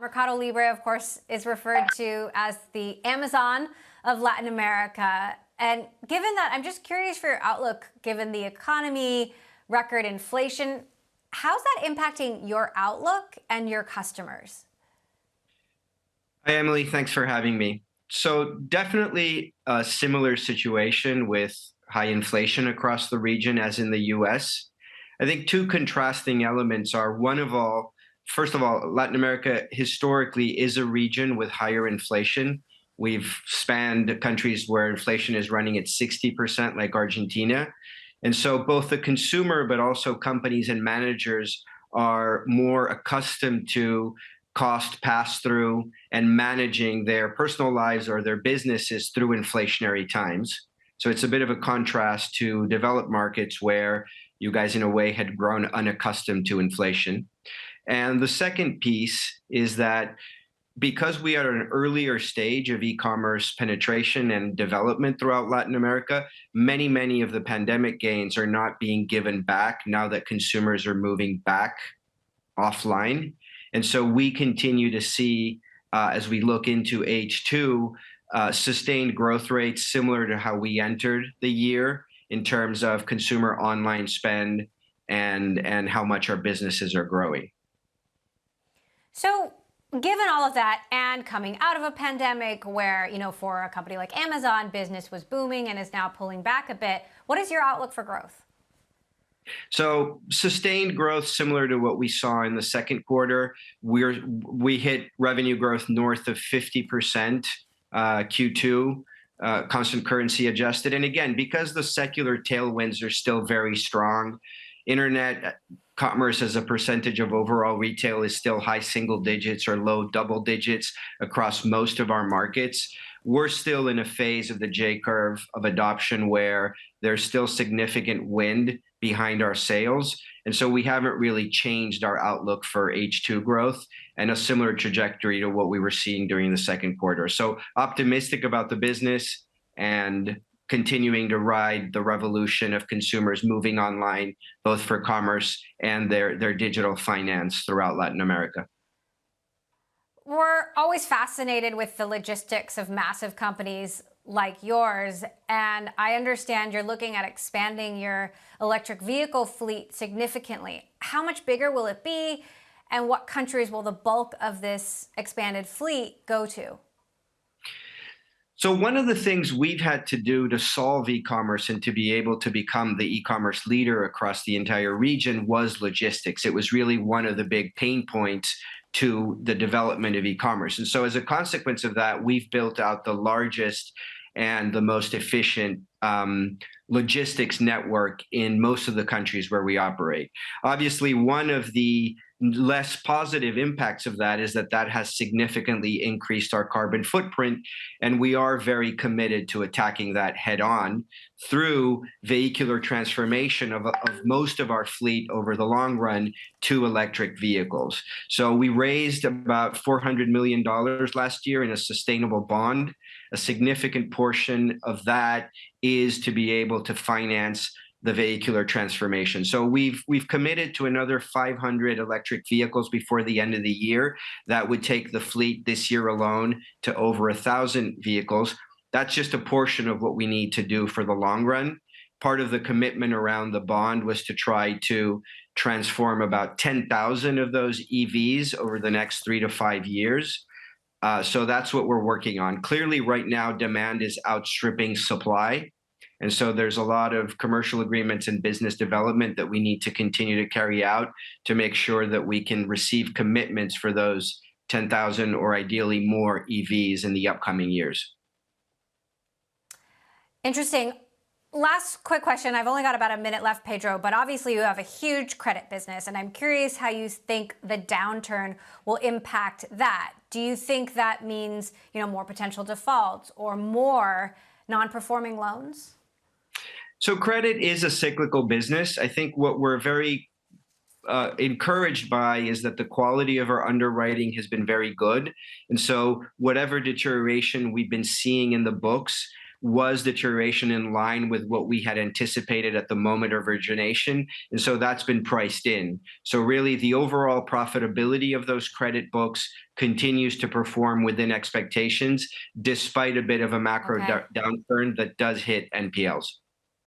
MercadoLibre, of course, is referred to as the Amazon of Latin America. And given that, I'm just curious for your outlook, given the economy, record inflation, how's that impacting your outlook and your customers? Hi, Emily. Thanks for having me. So, definitely a similar situation with high inflation across the region as in the US. I think two contrasting elements are first of all, Latin America historically is a region with higher inflation. We've spanned countries where inflation is running at 60%, like Argentina. And so both the consumer, but also companies and managers are more accustomed to cost pass through and managing their personal lives or their businesses through inflationary times. So it's a bit of a contrast to developed markets where you guys, in a way, had grown unaccustomed to inflation. And the second piece is that because we are at an earlier stage of e-commerce penetration and development throughout Latin America, many of the pandemic gains are not being given back now that consumers are moving back offline. And so we continue to see, as we look into H2, sustained growth rates similar to how we entered the year in terms of consumer online spend and how much our businesses are growing. So, given all of that and coming out of a pandemic where, for a company like Amazon, business was booming and is now pulling back a bit, what is your outlook for growth? So sustained growth similar to what we saw in the second quarter. We hit revenue growth north of 50% Q2, constant currency adjusted. And again, because the secular tailwinds are still very strong, internet commerce as a percentage of overall retail is still high single digits or low double digits across most of our markets. We're still in a phase of the J curve of adoption where there's still significant wind behind our sails. And so we haven't really changed our outlook for H2 growth and a similar trajectory to what we were seeing during the second quarter. So optimistic about the business and continuing to ride the revolution of consumers moving online, both for commerce and their digital finance throughout Latin America. We're always fascinated with the logistics of massive companies like yours, and I understand you're looking at expanding your electric vehicle fleet significantly. How much bigger will it be, and what countries will the bulk of this expanded fleet go to? So one of the things we've had to do to solve e-commerce and to be able to become the e-commerce leader across the entire region was logistics. It was really one of the big pain points to the development of e-commerce. And so as a consequence of that, we've built out the largest and the most efficient logistics network in most of the countries where we operate. Obviously, one of the less positive impacts of that is that that has significantly increased our carbon footprint, and we are very committed to attacking that head on through vehicular transformation of most of our fleet over the long run to electric vehicles. So we raised about $400 million last year in a sustainable bond. A significant portion of that is to be able to finance the vehicular transformation. So we've committed to another 500 electric vehicles before the end of the year. That would take the fleet this year alone to over 1,000 vehicles. That's just a portion of what we need to do for the long run. Part of the commitment around the bond was to try to transform about 10,000 of those EVs over the next 3 to 5 years. So that's what we're working on. Clearly, right now, demand is outstripping supply. And so there's a lot of commercial agreements and business development that we need to continue to carry out to make sure that we can receive commitments for those 10,000 or ideally more EVs in the upcoming years. Interesting. Last quick question. I've only got about a minute left, Pedro, but obviously you have a huge credit business, and I'm curious how you think the downturn will impact that. Do you think that means, more potential defaults or more non-performing loans? So credit is a cyclical business. I think what we're very encouraged by is that the quality of our underwriting has been very good. And so whatever deterioration we've been seeing in the books, was deterioration in line with what we had anticipated at the moment of origination. And so that's been priced in. So really the overall profitability of those credit books continues to perform within expectations, despite a bit of a macro Okay. downturn that does hit NPLs.